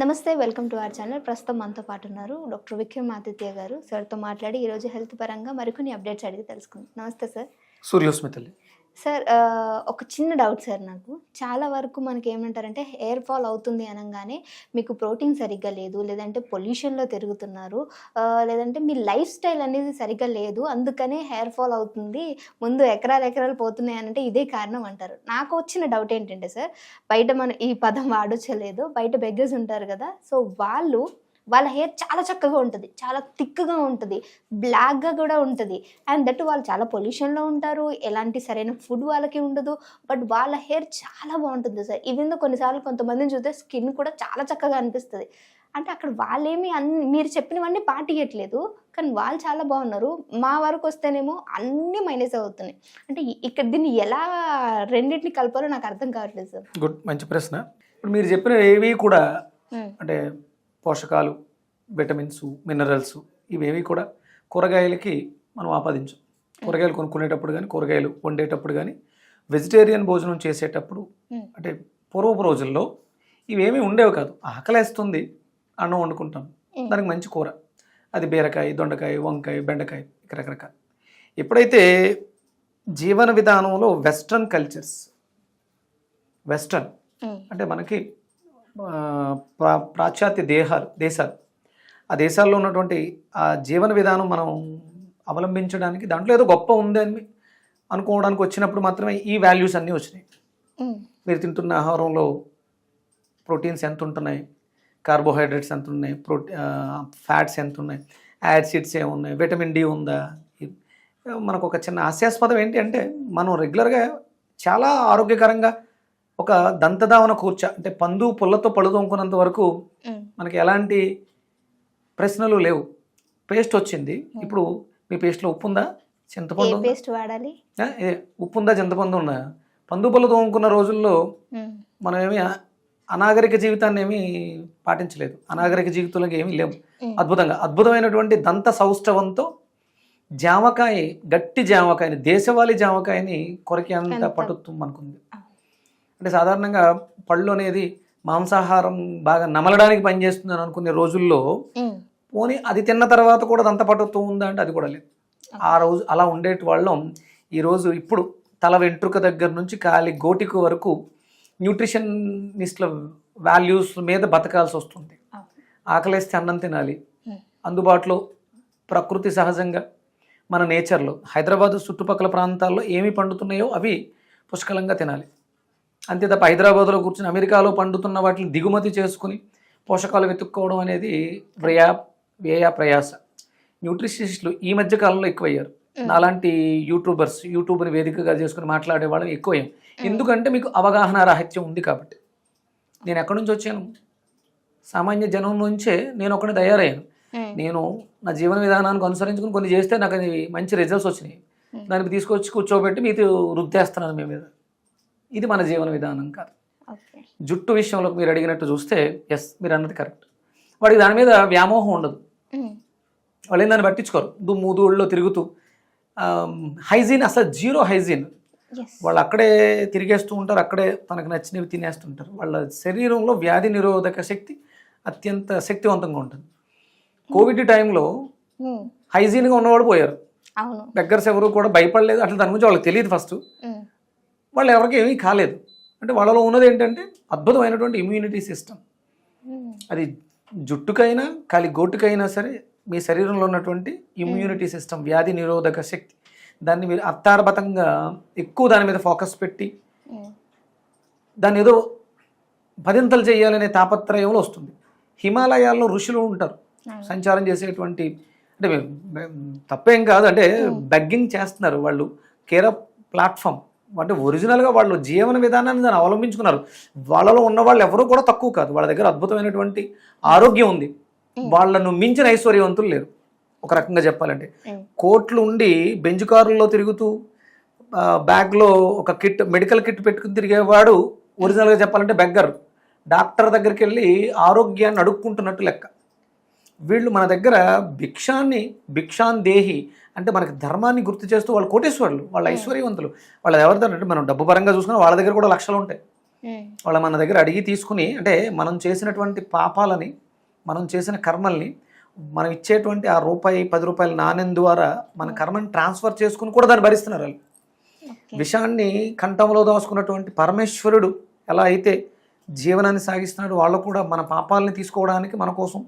నమస్తే, welcome to our channel. ప్రస్తుతం మనతో పాటు ఉన్నారు డాక్టర్ విక్రమాదిత్య గారు. సార్తో మాట్లాడి ఈరోజు హెల్త్ పరంగా మరికొన్ని అప్డేట్స్ అడిగి తెలుసుకుందాం. నమస్తే సార్. సూర్యోస్మితల్లి. సార్, ఒక చిన్న డౌట్ సార్. నాకు చాలా వరకు మనకి ఏమంటారంటే హెయిర్ ఫాల్ అవుతుంది అనగానే మీకు ప్రోటీన్ సరిగ్గా లేదు, లేదంటే పొల్యూషన్లో తిరుగుతున్నారు, లేదంటే మీ లైఫ్ స్టైల్ అనేది సరిగ్గా లేదు, అందుకనే హెయిర్ ఫాల్ అవుతుంది, ముందు ఎకరాలు ఎకరాలు పోతున్నాయి అంటే ఇదే కారణం అంటారు. నాకు వచ్చిన డౌట్ ఏంటంటే సార్, బయట మనం ఈ పదం వాడొచ్చలేదు, బయట బెగ్గర్స్ ఉంటారు కదా, సో వాళ్ళ హెయిర్ చాలా చక్కగా ఉంటుంది, చాలా థిక్గా ఉంటుంది, బ్లాక్గా కూడా ఉంటుంది. అండ్ దట్ వాళ్ళు చాలా పొల్యూషన్లో ఉంటారు, ఎలాంటి సరైన ఫుడ్ వాళ్ళకి ఉండదు, బట్ వాళ్ళ హెయిర్ చాలా బాగుంటుంది సార్. ఈవెన్ కొన్నిసార్లు కొంతమందిని చూస్తే స్కిన్ కూడా చాలా చక్కగా అనిపిస్తుంది. అంటే అక్కడ వాళ్ళేమి మీరు చెప్పినవన్నీ పాటియట్లేదు, కానీ వాళ్ళు చాలా బాగున్నారు. మా వరకు వస్తేనేమో అన్నీ మైనస్ అవుతున్నాయి. అంటే ఇక్కడ దీన్ని ఎలా రెండింటిని కలపాలో నాకు అర్థం కావట్లేదు సార్. గుడ్, మంచి ప్రశ్న. ఇప్పుడు మీరు చెప్పిన ఏవి కూడా అంటే పోషకాలు, విటమిన్స్, మినరల్స్ ఇవేవి కూడా కూరగాయలకి మనం ఆపాదించాం. కూరగాయలు కొనుక్కునేటప్పుడు కానీ, కూరగాయలు వండేటప్పుడు కానీ, వెజిటేరియన్ భోజనం చేసేటప్పుడు అంటే పూర్వపు రోజుల్లో ఇవేమీ ఉండేవి కాదు. ఆకలేస్తుంది, అన్నం వండుకుంటాం, దానికి మంచి కూర, అది బీరకాయ, దొండకాయ, వంకాయ, బెండకాయ, రకరకాల. ఎప్పుడైతే జీవన విధానంలో వెస్ట్రన్ కల్చర్స్, వెస్ట్రన్ అంటే మనకి పాశ్చాత్య దేశాలు, ఆ దేశాల్లో ఉన్నటువంటి ఆ జీవన విధానం మనం అవలంబించడానికి దాంట్లో ఏదో గొప్ప ఉంది అని అనుకోవడానికి వచ్చినప్పుడు మాత్రమే ఈ వాల్యూస్ అన్నీ వచ్చినాయి. మీరు తింటున్న ఆహారంలో ప్రోటీన్స్ ఎంత ఉంటున్నాయి, కార్బోహైడ్రేట్స్ ఎంత ఉన్నాయి, ఫ్యాట్స్ ఎంత ఉన్నాయి, యాసిడ్స్ ఏమున్నాయి, విటమిన్ డి ఉందా. మనకు ఒక చిన్న హాస్యాస్పదం ఏంటి అంటే, మనం రెగ్యులర్గా చాలా ఆరోగ్యకరంగా ఒక దంతధావన కూర్చ అంటే పందు పుల్లతో పళ్ళు తోముకున్నంత వరకు మనకి ఎలాంటి ప్రశ్నలు లేవు. పేస్ట్ వచ్చింది, ఇప్పుడు మీ పేస్ట్లో ఉప్పు ఉందా, చింతపండు పేస్ట్ వాడాలి, ఉప్పు ఉందా, చింతపండు ఉందా. పందు పళ్ళు తోముకున్న రోజుల్లో మనం ఏమి అనాగరిక జీవితాన్ని ఏమీ పాటించలేదు, అనాగరిక జీవితంలోకి ఏమీ లేవు. అద్భుతమైనటువంటి దంత సౌష్ఠవంతో జామకాయ, గట్టి జామకాయని, దేశవాళీ జామకాయని కొరకి అంత పట్టుతుంది మనకుంది. అంటే సాధారణంగా పళ్ళు అనేది మాంసాహారం బాగా నమలడానికి పనిచేస్తుంది అని అనుకునే రోజుల్లో పోనీ అది తిన్న తర్వాత కూడా దంత పట్టుతూ ఉందా అంటే అది కూడా లేదు. ఆ రోజు అలా ఉండేటి వాళ్ళం ఈరోజు ఇప్పుడు తల వెంట్రుక దగ్గర నుంచి కాలి గోటికు వరకు న్యూట్రిషనిస్ట్ల వాల్యూస్ మీద బతకాల్సి వస్తుంది. ఆకలేస్తే అన్నం తినాలి, అందుబాటులో ప్రకృతి సహజంగా మన నేచర్లో హైదరాబాద్ చుట్టుపక్కల ప్రాంతాల్లో ఏమి పండుతున్నాయో అవి పుష్కలంగా తినాలి. అంతే తప్ప హైదరాబాద్లో కూర్చొని అమెరికాలో పండుతున్న వాటిని దిగుమతి చేసుకుని పోషకాలు వెతుక్కోవడం అనేది వ్యయ ప్రయాస. న్యూట్రిషనిస్టులు ఈ మధ్య కాలంలో ఎక్కువయ్యారు. అలాంటి యూట్యూబ్ని వేదికగా చేసుకుని మాట్లాడే వాళ్ళని ఎక్కువయ్యాం. ఎందుకంటే మీకు అవగాహన రాహిత్యం ఉంది కాబట్టి. నేను ఎక్కడి నుంచి వచ్చాను, సామాన్య జనం నుంచే నేను ఒకటి తయారయ్యాను. నేను నా జీవన విధానానికి అనుసరించుకుని కొన్ని చేస్తే నాకు అది మంచి రిజల్ట్స్ వచ్చినాయి, దానికి తీసుకొచ్చి కూర్చోబెట్టి మీతో వృద్ధేస్తున్నాను మీ మీద. ఇది మన జీవన విధానం కాదు. జుట్టు విషయంలో మీరు అడిగినట్టు చూస్తే ఎస్, మీరు అన్నది కరెక్ట్. వాడికి దాని మీద వ్యామోహం ఉండదు, వాళ్ళు ఏం దాన్ని పట్టించుకోరు. దుమ్ము ధూళ్ళలో తిరుగుతూ హైజీన్, అసలు జీరో హైజీన్. వాళ్ళు అక్కడే తిరిగేస్తూ ఉంటారు, అక్కడే తనకు నచ్చినవి తినేస్తుంటారు. వాళ్ళ శరీరంలో వ్యాధి నిరోధక శక్తి అత్యంత శక్తివంతంగా ఉంటుంది. కోవిడ్ టైంలో హైజీన్గా ఉన్నవాడు పోయారు, బెగ్గర్స్ ఎవరు కూడా భయపడలేదు. అట్లా దాని గురించి వాళ్ళకి తెలియదు. ఫస్ట్ వాళ్ళు ఎవరికి ఏమీ కాలేదు. అంటే వాళ్ళలో ఉన్నది ఏంటంటే అద్భుతమైనటువంటి ఇమ్యూనిటీ సిస్టమ్. అది జుట్టుకైనా గోటుకైనా సరే మీ శరీరంలో ఉన్నటువంటి ఇమ్యూనిటీ సిస్టమ్, వ్యాధి నిరోధక శక్తి, దాన్ని మీరు అత్తారబతంగా ఎక్కువ దాని మీద ఫోకస్ పెట్టి దాన్ని ఏదో పదింతలు చేయాలనే తాపత్రయంలో వస్తుంది. హిమాలయాల్లో ఋషులు ఉంటారు, సంచారం చేసేటువంటి, అంటే తప్పేం కాదు, అంటే బెగ్గింగ్ చేస్తున్నారు వాళ్ళు. కేర్ ఆఫ్ ప్లాట్ఫామ్ అంటే ఒరిజినల్గా వాళ్ళు జీవన విధానాన్ని దాన్ని అవలంబించుకున్నారు. వాళ్ళలో ఉన్న వాళ్ళు ఎవరూ కూడా తక్కువ కాదు, వాళ్ళ దగ్గర అద్భుతమైనటువంటి ఆరోగ్యం ఉంది. వాళ్ళను మించిన ఐశ్వర్యవంతులు లేరు. ఒక రకంగా చెప్పాలంటే కోట్లు ఉండి బెంచ్ కారుల్లో తిరుగుతూ బ్యాగ్లో ఒక కిట్, మెడికల్ కిట్ పెట్టుకుని తిరిగేవాడు ఒరిజినల్గా చెప్పాలంటే బెగ్గర్. డాక్టర్ దగ్గరికి వెళ్ళి ఆరోగ్యాన్ని అడుక్కుంటున్నట్టు లెక్క. వీళ్ళు మన దగ్గర భిక్షాన్ దేహి అంటే మనకి ధర్మాన్ని గుర్తు చేస్తూ వాళ్ళు కోటేశ్వరులు, వాళ్ళ ఐశ్వర్యవంతులు. వాళ్ళు ఎవరిదంటే మనం డబ్బు పరంగా చూసుకున్నా వాళ్ళ దగ్గర కూడా లక్షలు ఉంటాయి. వాళ్ళ మన దగ్గర అడిగి తీసుకుని, అంటే మనం చేసినటువంటి పాపాలని, మనం చేసిన కర్మల్ని, మనం ఇచ్చేటువంటి ఆ రూపాయి 10 రూపాయల నాణ్యం ద్వారా మన కర్మని ట్రాన్స్ఫర్ చేసుకుని కూడా దాన్ని భరిస్తున్నారు వాళ్ళు. విషాన్ని కంఠంలో దాచుకున్నటువంటి పరమేశ్వరుడు ఎలా అయితే జీవనాన్ని సాగిస్తున్నాడు, వాళ్ళు కూడా మన పాపాలని తీసుకోవడానికి మన కోసం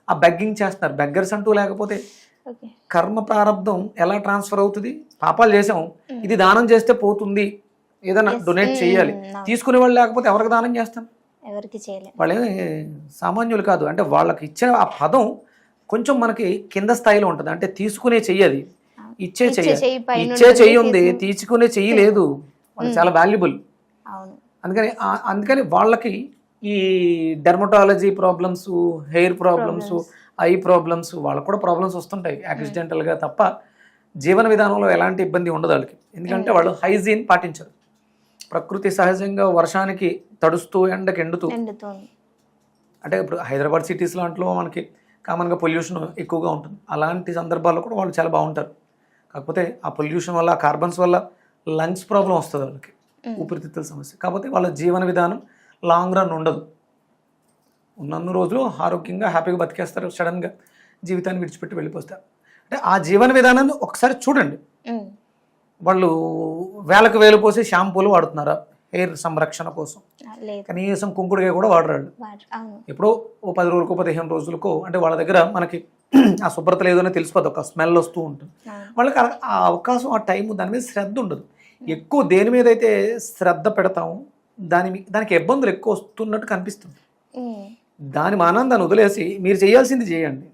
ఆ బెగ్గింగ్ చేస్తున్నారు. బెగ్గర్స్ అంటూ లేకపోతే కర్మ ప్రారంధం ఎలా ట్రాన్స్ఫర్ అవుతుంది? పాపాలు చేసాం, ఇది దానం చేస్తే పోతుంది, ఏదైనా డొనేట్ చేయాలి, తీసుకునే వాళ్ళు లేకపోతే ఎవరికి దానం చేస్తాం? ఎవరికి చేయలేదు. వాళ్ళేమి సామాన్యులు కాదు. అంటే వాళ్ళకి ఇచ్చిన ఆ పదం కొంచెం మనకి కింద స్థాయిలో ఉంటుంది. అంటే తీసుకునే చెయ్యది, ఇచ్చే చెయ్యి. ఇచ్చే చెయ్యి ఉంది, తీసుకునే చెయ్యి లేదు. వాళ్ళు చాలా వాల్యుబుల్. అందుకని వాళ్ళకి ఈ dermatology problems, hair problems, eye problems, వాళ్ళకు కూడా ప్రాబ్లమ్స్ వస్తుంటాయి యాక్సిడెంటల్గా. తప్ప జీవన విధానంలో ఎలాంటి ఇబ్బంది ఉండదు వాళ్ళకి. ఎందుకంటే వాళ్ళు హైజీన్ పాటించరు. ప్రకృతి సహజంగా వర్షానికి తడుస్తూ ఎండకి ఎండుతూ, అంటే ఇప్పుడు హైదరాబాద్ సిటీస్ లాంటిలో మనకి కామన్గా పొల్యూషన్ ఎక్కువగా ఉంటుంది. అలాంటి సందర్భాల్లో కూడా వాళ్ళు చాలా బాగుంటారు. కాకపోతే ఆ పొల్యూషన్ వల్ల, ఆ కార్బన్స్ వల్ల లంగ్స్ ప్రాబ్లం వస్తుంది వాళ్ళకి, ఊపిరితిత్తుల సమస్య. కాకపోతే వాళ్ళ జీవన విధానం లాంగ్ రన్ ఉండదు. ఉన్నన్ని రోజులు ఆరోగ్యంగా హ్యాపీగా బతికేస్తారు. సడన్గా జీవితాన్ని విడిచిపెట్టి వెళ్ళిపోస్తారు. అంటే ఆ జీవన విధానాన్ని ఒకసారి చూడండి. వాళ్ళు వేలకు వేలు పోసి షాంపూలు వాడుతున్నారా హెయిర్ సంరక్షణ కోసం? కనీసం కుంకుడుగా కూడా వాడరాడు. ఎప్పుడో ఓ 10 రోజులకో 15 రోజులకో, అంటే వాళ్ళ దగ్గర మనకి ఆ శుభ్రత లేదనే తెలిసిపోతుంది, ఒక స్మెల్ వస్తూ ఉంటుంది. వాళ్ళకి ఆ అవకాశం, ఆ టైం, దాని మీద శ్రద్ధ ఉండదు. ఎక్కువ దేని మీద అయితే శ్రద్ధ పెడతాము దానికి ఇబ్బందులు ఎక్కువ వస్తున్నట్టు కనిపిస్తుంది. దాని ఆనందాన్ని వదిలేసి మీరు చేయాల్సింది చేయండి.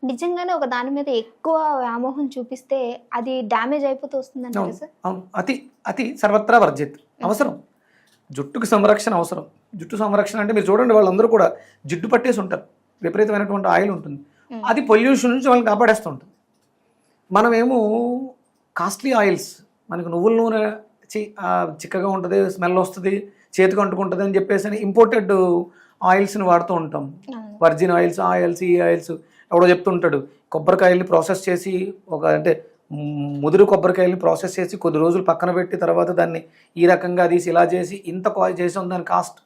నిజంగానే ఒక దాని మీద ఎక్కువ వ్యామోహం చూపిస్తే అది డ్యామేజ్ అయిపోతూ వస్తుందంటారా సార్? అవును, అతి సర్వత్రా వర్జిత్. అవసరం, జుట్టుకు సంరక్షణ అవసరం. జుట్టు సంరక్షణ అంటే మీరు చూడండి, వాళ్ళందరూ కూడా జిడ్డు పట్టేసి ఉంటారు, విపరీతమైనటువంటి ఆయిల్ ఉంటుంది. అది పొల్యూషన్ నుంచి వాళ్ళని కాపాడేస్తూ ఉంటుంది. మనమేమో కాస్ట్లీ ఆయిల్స్, మనకు నువ్వుల నూనె చిక్కగా ఉంటుంది, స్మెల్ వస్తుంది, చేతికి అంటుకుంటుంది అని చెప్పేసి ఇంపోర్టెడ్ ఆయిల్స్ని వాడుతూ ఉంటాం. వర్జిన్ ఆయిల్స్, ఈ ఆయిల్స్ ఎవడో చెప్తుంటాడు. కొబ్బరికాయల్ని ప్రాసెస్ చేసి, అంటే ముదురు కొబ్బరికాయల్ని ప్రాసెస్ చేసి కొద్ది రోజులు పక్కన పెట్టి తర్వాత దాన్ని ఈ రకంగా తీసి ఇలా చేసి ఇంత చేసాం, దాని కాస్ట్.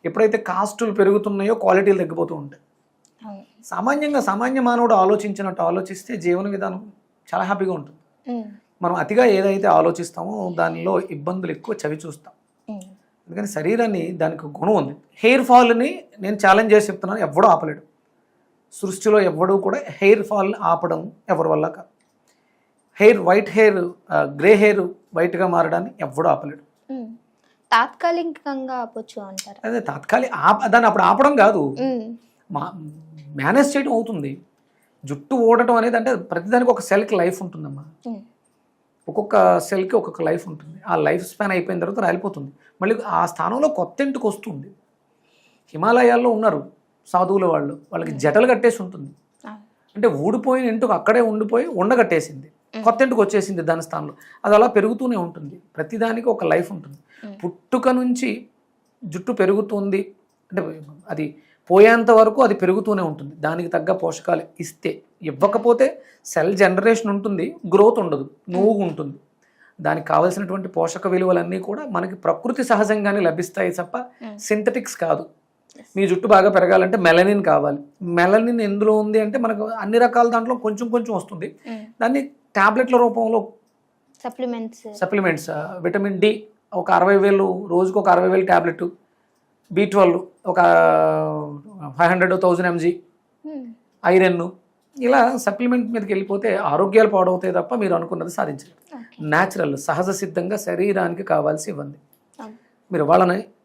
ఎప్పుడైతే కాస్టులు పెరుగుతున్నాయో క్వాలిటీలు తగ్గిపోతూ ఉంటాయి. సామాన్య మానవుడు ఆలోచించినట్టు ఆలోచిస్తే జీవన విధానం చాలా హ్యాపీగా ఉంటుంది. మనం అతిగా ఏదైతే ఆలోచిస్తామో దానిలో ఇబ్బందులు ఎక్కువ చవి చూస్తాం. అందుకని శరీరాన్ని, దానికి గుణం ఉంది. హెయిర్ ఫాల్ని నేను ఛాలెంజ్ చేసి చెప్తున్నాను, ఎవడూ ఆపలేడు. సృష్టిలో ఎవడూ కూడా హెయిర్ ఫాల్ని ఆపడం ఎవరి వల్ల కాదు. వైట్ హెయిర్, గ్రే హెయిర్ వైట్గా మారడాన్ని ఎవడూ ఆపలేడు. తాత్కాలికంగా ఆపొచ్చు అంటారు. అదే దాన్ని అప్పుడు ఆపడం కాదు, మేనేజ్ చేయడం అవుతుంది. జుట్టు ఊడటం అనేది అంటే ప్రతిదానికి ఒక సెల్కి లైఫ్ ఉంటుందమ్మా. ఒక్కొక్క సెల్కి ఒక్కొక్క లైఫ్ ఉంటుంది. ఆ లైఫ్ స్పాన్ అయిపోయిన తర్వాత రాలిపోతుంది. మళ్ళీ ఆ స్థానంలో కొత్త ఇంటికి వస్తుంది. హిమాలయాల్లో ఉన్నారు సాధువుల వాళ్ళు, వాళ్ళకి జటలు కట్టేసి ఉంటుంది. అంటే ఊడిపోయిన ఇంటికి అక్కడే ఉండిపోయి ఉండగట్టేసింది, కొత్త ఇంటికి వచ్చేసింది దాని స్థానంలో. అది అలా పెరుగుతూనే ఉంటుంది. ప్రతిదానికి ఒక లైఫ్ ఉంటుంది. పుట్టుక నుంచి జుట్టు పెరుగుతుంది అంటే అది పోయేంత వరకు అది పెరుగుతూనే ఉంటుంది. దానికి తగ్గ పోషకాలు ఇస్తే, ఇవ్వకపోతే సెల్ జనరేషన్ ఉంటుంది, గ్రోత్ ఉండదు, నువ్వు ఉంటుంది. దానికి కావాల్సినటువంటి పోషక విలువలన్నీ కూడా మనకి ప్రకృతి సహజంగానే లభిస్తాయి తప్ప సింథటిక్స్ కాదు. మీ జుట్టు బాగా పెరగాలంటే మెలనిన్ కావాలి. మెలనిన్ ఎందులో ఉంది అంటే మనకు అన్ని రకాల దాంట్లో కొంచెం కొంచెం వస్తుంది. దాన్ని ట్యాబ్లెట్ల రూపంలో సప్లిమెంట్స్, విటమిన్ డి ఒక 60,000 రోజుకు ఒక 60,000 ట్యాబ్లెట్, B12 ఒక 500,000 mg, ఐరన్, ఇలా సప్లిమెంట్ మీదకి వెళ్ళిపోతే ఆరోగ్యాలు పాడవుతాయి తప్ప మీరు అనుకున్నది సాధించలేరు. న్యాచురల్, సహజ సిద్ధంగా శరీరానికి కావాల్సి ఇవ్వండి. మీరు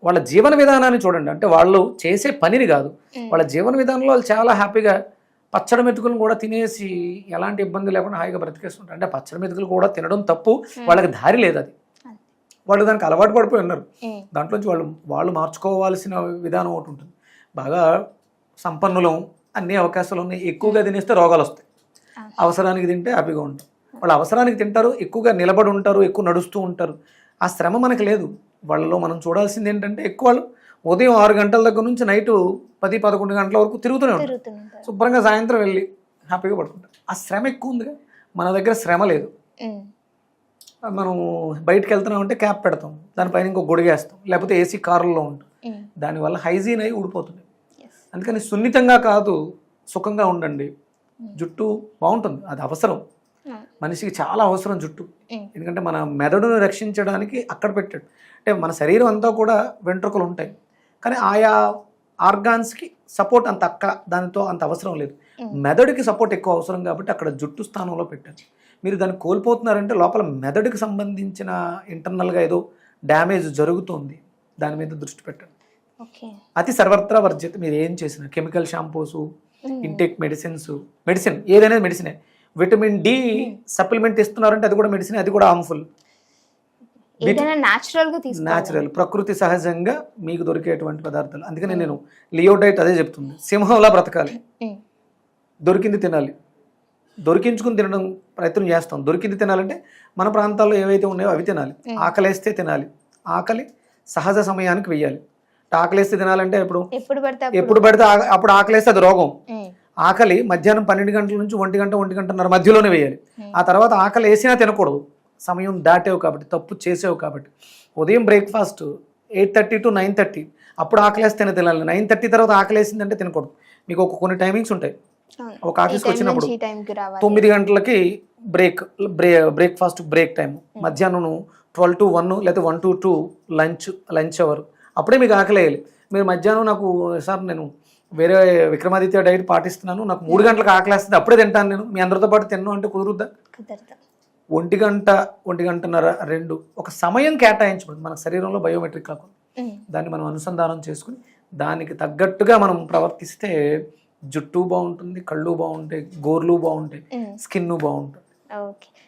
వాళ్ళ జీవన విధానాన్ని చూడండి. అంటే వాళ్ళు చేసే పనిని కాదు, వాళ్ళ జీవన విధానంలో వాళ్ళు చాలా హ్యాపీగా పచ్చడి మెతుకులను కూడా తినేసి ఎలాంటి ఇబ్బంది లేకుండా హాయిగా బ్రతికేస్తుంటారు. అంటే పచ్చడి మెతుకులు కూడా తినడం తప్పు, వాళ్ళకి దారి లేదు. అది వాళ్ళు దానికి అలవాటు పడిపోయి ఉన్నారు. దాంట్లోంచి వాళ్ళు మార్చుకోవాల్సిన విధానం ఒకటి ఉంటుంది. బాగా సంపన్నులం, అన్ని అవకాశాలు ఉన్నాయి, ఎక్కువగా తినేస్తే రోగాలు వస్తాయి. అవసరానికి తింటే హ్యాపీగా ఉంటారు. వాళ్ళు అవసరానికి తింటారు, ఎక్కువగా నిలబడి ఉంటారు, ఎక్కువ నడుస్తూ ఉంటారు. ఆ శ్రమ మనకు లేదు. వాళ్ళలో మనం చూడాల్సింది ఏంటంటే ఎక్కువ వాళ్ళు ఉదయం 6 గంటల దగ్గర నుంచి నైటు 10-11 గంటల వరకు తిరుగుతూనే ఉంటారు. శుభ్రంగా సాయంత్రం వెళ్ళి హ్యాపీగా పడుకుంటారు. ఆ శ్రమ ఎక్కువ ఉందిగా, మన దగ్గర శ్రమ లేదు. మనం బయటకు వెళ్తున్నామంటే క్యాప్ పెడతాం, దానిపైన ఇంకో గొడిగేస్తాం, లేకపోతే ఏసీ కారుల్లో ఉంటాం. దానివల్ల హైజీన్ అయి ఊడిపోతుంది. Yes. అందుకని సున్నితంగా కాదు, సుఖంగా ఉండండి. జుట్టు బాగుంటుంది, అది అవసరం, మనిషికి చాలా అవసరం జుట్టు. ఎందుకంటే మన మెదడును రక్షించడానికి అక్కడ పెట్టాడు. అంటే మన శరీరం అంతా కూడా వెంట్రుకలు ఉంటాయి, కానీ ఆయా ఆర్గాన్స్కి సపోర్ట్ అంత దానితో అంత అవసరం లేదు. మెదడుకి సపోర్ట్ ఎక్కువ అవసరం కాబట్టి అక్కడ జుట్టు స్థానంలో పెట్టారు. మీరు దాన్ని కోల్పోతున్నారంటే లోపల మెదడుకి సంబంధించిన ఇంటర్నల్గా ఏదో డ్యామేజ్ జరుగుతుంది, దాని మీద దృష్టి పెట్టండి. అతి సర్వత్రా వర్జిత. మీరు ఏం చేసిన కెమికల్ షాంపూస్, ఇంటేక్ మెడిసిన్ ఏదైనా మెడిసినే. విటమిన్ డి సప్లిమెంట్ ఇస్తున్నారంటే అది కూడా మెడిసిన్, అది కూడా హార్మ్ఫుల్. న్యాచురల్, ప్రకృతి సహజంగా మీకు దొరికేటువంటి పదార్థాలు. అందుకని నేను లియో డైట్ అదే చెప్తుంది, సింహంలా బ్రతకాలి. దొరికింది తినాలి, దొరికించుకుని తినడం ప్రయత్నం చేస్తాం. దొరికింది తినాలంటే మన ప్రాంతాల్లో ఏవైతే ఉన్నాయో అవి తినాలి. ఆకలేస్తే తినాలి, ఆకలి సహజ సమయానికి వెయ్యాలి. ఆకలేస్తే తినాలంటే ఎప్పుడు పడితే అప్పుడు ఆకలేస్తే అది రోగం. ఆకలి మధ్యాహ్నం 12 గంటల నుంచి 1 గంట 1 గంటన్నర మధ్యలోనే వేయాలి. ఆ తర్వాత ఆకలి వేసినా తినకూడదు, సమయం దాటేవు కాబట్టి, తప్పు చేసేవు కాబట్టి. ఉదయం బ్రేక్ఫాస్ట్ 8:30 to 9:30, అప్పుడు ఆకలేస్తేనే తినాలి. 9:30 తర్వాత ఆకలేసిందంటే తినకూడదు. మీకు కొన్ని టైమింగ్స్ ఉంటాయి. ఒక ఆఫీస్కి వచ్చినప్పుడు 9 గంటలకి బ్రేక్ఫాస్ట్ బ్రేక్ టైం, మధ్యాహ్నం 12 to 1 లేదా 1 to 2 లంచ్ అవర్, అప్పుడే మీకు ఆకలేయాలి. మీరు మధ్యాహ్నం నాకు సార్ నేను వేరే విక్రమాదిత్య డైట్ పాటిస్తున్నాను, నాకు 3 గంటలకు ఆకలేస్తుంది, అప్పుడే తింటాను నేను, మీ అందరితో పాటు తిన్నాను అంటే కుదురుద్దా? 1 గంట 1 గంటన్నర 2 ఒక సమయం కేటాయించబడింది మన శరీరంలో, బయోమెట్రిక్ కాకుండా. దాన్ని మనం అనుసంధానం చేసుకుని దానికి తగ్గట్టుగా మనం ప్రవర్తిస్తే జుట్టు బాగుంటుంది, కళ్ళు బాగుంటాయి, గోర్లు బాగుంటాయి, స్కిన్ బాగుంటుంది.